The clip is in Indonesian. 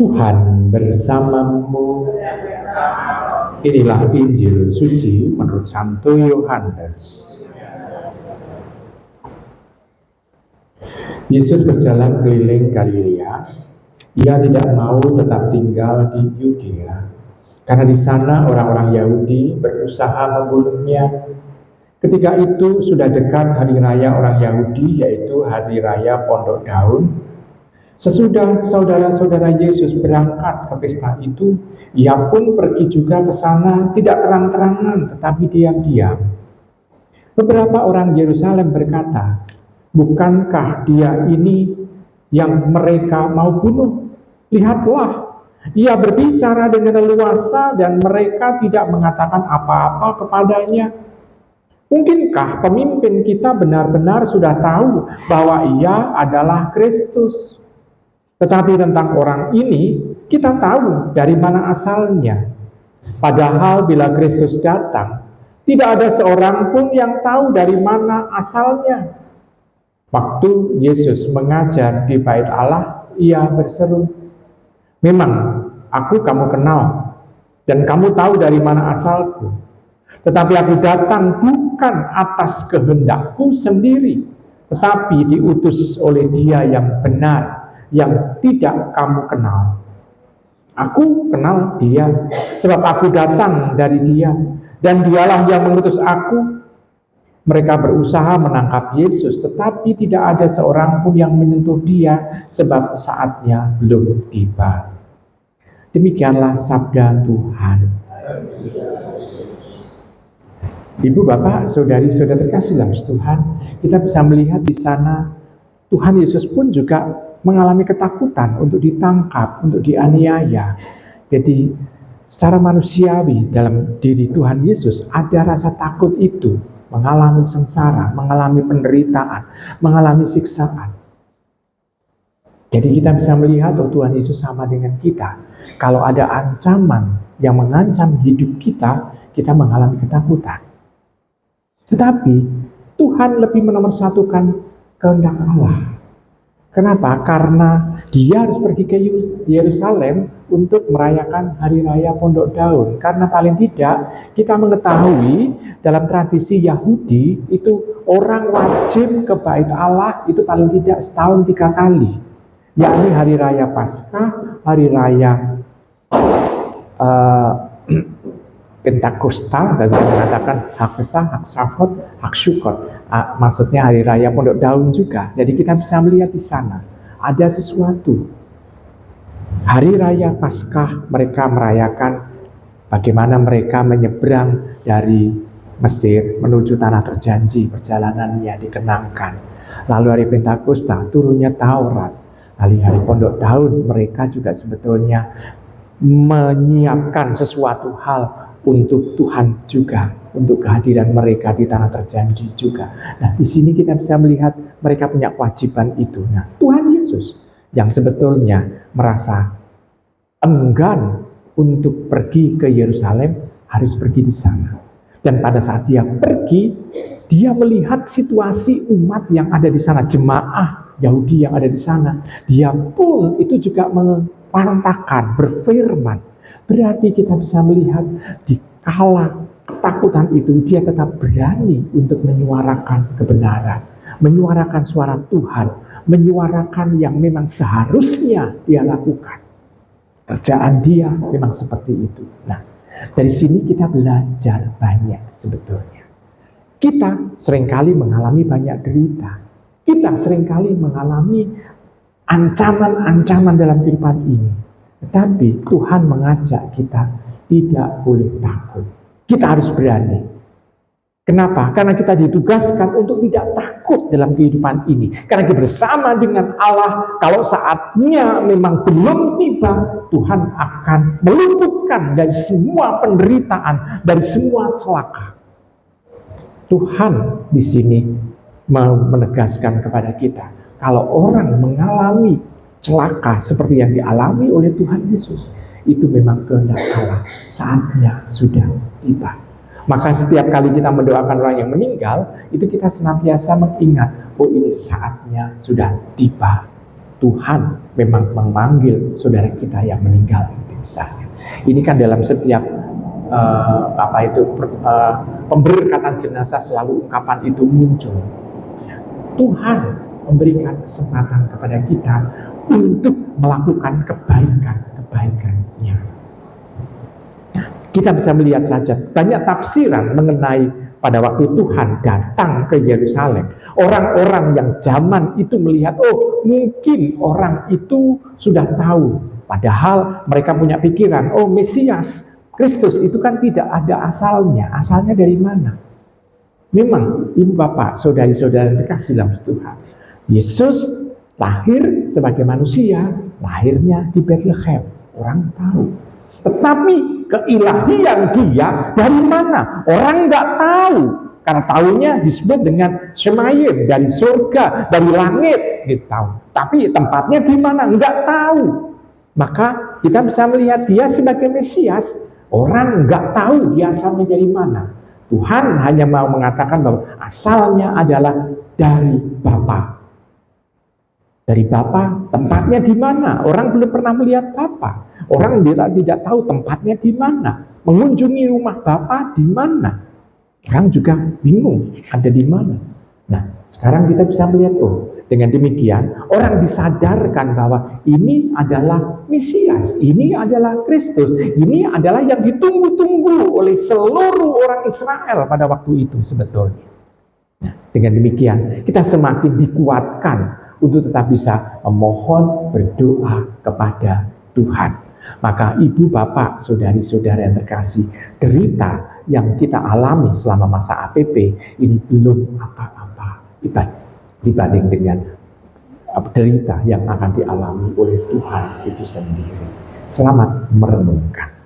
Tuhan bersamamu. Inilah Injil suci menurut Santo Yohanes. Yesus berjalan keliling Galilea. Ia tidak mau tetap tinggal di Yudea, karena di sana orang-orang Yahudi berusaha membunuhnya. Ketika itu sudah dekat hari raya orang Yahudi, yaitu hari raya Pondok Daun. Sesudah saudara-saudara Yesus berangkat ke pesta itu, ia pun pergi juga ke sana, tidak terang-terangan tetapi diam-diam. Beberapa orang Yerusalem berkata, "Bukankah dia ini yang mereka mau bunuh? Lihatlah, ia berbicara dengan leluasa dan mereka tidak mengatakan apa-apa kepadanya. Mungkinkah pemimpin kita benar-benar sudah tahu bahwa ia adalah Kristus? Tetapi tentang orang ini, kita tahu dari mana asalnya. Padahal bila Kristus datang, tidak ada seorang pun yang tahu dari mana asalnya." Waktu Yesus mengajar di Bait Allah, ia berseru, "Memang aku kamu kenal, dan kamu tahu dari mana asalku. Tetapi aku datang bukan atas kehendakku sendiri, tetapi diutus oleh Dia yang benar, yang tidak kamu kenal. Aku kenal Dia, sebab aku datang dari Dia, dan Dialah yang mengutus aku." Mereka berusaha menangkap Yesus, tetapi tidak ada seorang pun yang menyentuh Dia, sebab saatnya belum tiba. Demikianlah sabda Tuhan. Ibu, Bapak, saudari-saudara terkasih dalam Tuhan, kita bisa melihat di sana Tuhan Yesus pun juga mengalami ketakutan untuk ditangkap, untuk dianiaya. Jadi secara manusiawi dalam diri Tuhan Yesus ada rasa takut itu, mengalami sengsara, mengalami penderitaan, mengalami siksaan. Jadi kita bisa melihat Tuhan Yesus sama dengan kita. Kalau ada ancaman yang mengancam hidup kita, kita mengalami ketakutan. Tetapi Tuhan lebih menomorsatukan kehendak Allah. Kenapa? Karena Dia harus pergi ke Yerusalem untuk merayakan Hari Raya Pondok Daun. Karena paling tidak kita mengetahui dalam tradisi Yahudi itu orang wajib ke Bait Allah itu paling tidak setahun 3 kali. Yakni Hari Raya Paskah, Hari Raya Pentakosta, dan mengatakan hak pesah, hak syafot, hak syukot. Maksudnya hari raya Pondok Daun juga. Jadi kita bisa melihat di sana ada sesuatu. Hari raya Paskah mereka merayakan bagaimana mereka menyeberang dari Mesir menuju tanah terjanji, perjalanannya dikenangkan. Lalu hari Pentakosta turunnya Taurat. Lalu hari Pondok Daun mereka juga sebetulnya menyiapkan sesuatu hal untuk Tuhan juga, untuk kehadiran mereka di tanah terjanji juga. Nah, di sini kita bisa melihat mereka punya kewajiban itu. Nah, Tuhan Yesus yang sebetulnya merasa enggan untuk pergi ke Yerusalem harus pergi di sana. Dan pada saat dia pergi, dia melihat situasi umat yang ada di sana, jemaah Yahudi yang ada di sana. Dia pun itu juga mewartakan, berfirman. Berarti kita bisa melihat di kala ketakutan itu dia tetap berani untuk menyuarakan kebenaran, menyuarakan suara Tuhan, menyuarakan yang memang seharusnya dia lakukan. Kerjaan dia memang seperti itu. Nah, dari sini kita belajar banyak sebetulnya. Kita seringkali mengalami banyak derita. Kita seringkali mengalami ancaman-ancaman dalam kehidupan ini. Tetapi Tuhan mengajak kita tidak boleh takut. Kita harus berani. Kenapa? Karena kita ditugaskan untuk tidak takut dalam kehidupan ini. Karena kita bersama dengan Allah, kalau saatnya memang belum tiba, Tuhan akan meluputkan dari semua penderitaan, dari semua celaka. Tuhan di sini menegaskan kepada kita, kalau orang mengalami celaka seperti yang dialami oleh Tuhan Yesus, itu memang kehendak Allah, saatnya sudah tiba. Maka setiap kali kita mendoakan orang yang meninggal, itu kita senantiasa mengingat, oh ini saatnya sudah tiba. Tuhan memang memanggil saudara kita yang meninggal, misalnya. Ini kan dalam setiap pemberkatan jenazah selalu ungkapan itu muncul. Tuhan memberikan kesempatan kepada kita untuk melakukan kebaikan-kebaikannya. Kita bisa melihat saja banyak tafsiran mengenai pada waktu Tuhan datang ke Yerusalem. Orang-orang yang zaman itu melihat, oh mungkin orang itu sudah tahu. Padahal mereka punya pikiran, oh Mesias, Kristus itu kan tidak ada asalnya. Asalnya dari mana? Memang ibu bapak, saudari-saudara terkasih dalam Tuhan, Yesus lahir sebagai manusia, lahirnya di Bethlehem. Orang tahu. Tetapi keilahian dia dari mana? Orang nggak tahu. Karena tahunya disebut dengan Shemayim, dari surga, dari langit, gitu tahu. Tapi tempatnya di mana? Nggak tahu. Maka kita bisa melihat dia sebagai Mesias. Orang nggak tahu dia asalnya dari mana. Tuhan hanya mau mengatakan bahwa asalnya adalah dari Bapa. Dari Bapa, tempatnya di mana? Orang belum pernah melihat Bapa. Orang tidak tahu tempatnya di mana. Mengunjungi rumah Bapa di mana? Orang juga bingung ada di mana. Nah, sekarang kita bisa melihat, oh, dengan demikian orang disadarkan bahwa ini adalah Mesias, ini adalah Kristus, ini adalah yang ditunggu-tunggu oleh seluruh orang Israel pada waktu itu sebetulnya. Nah, dengan demikian kita semakin dikuatkan untuk tetap bisa memohon berdoa kepada Tuhan. Maka ibu, bapak, saudari-saudara yang terkasih, derita yang kita alami selama masa APP ini belum apa-apa dibanding dengan derita yang akan dialami oleh Tuhan itu sendiri. Selamat merenungkan.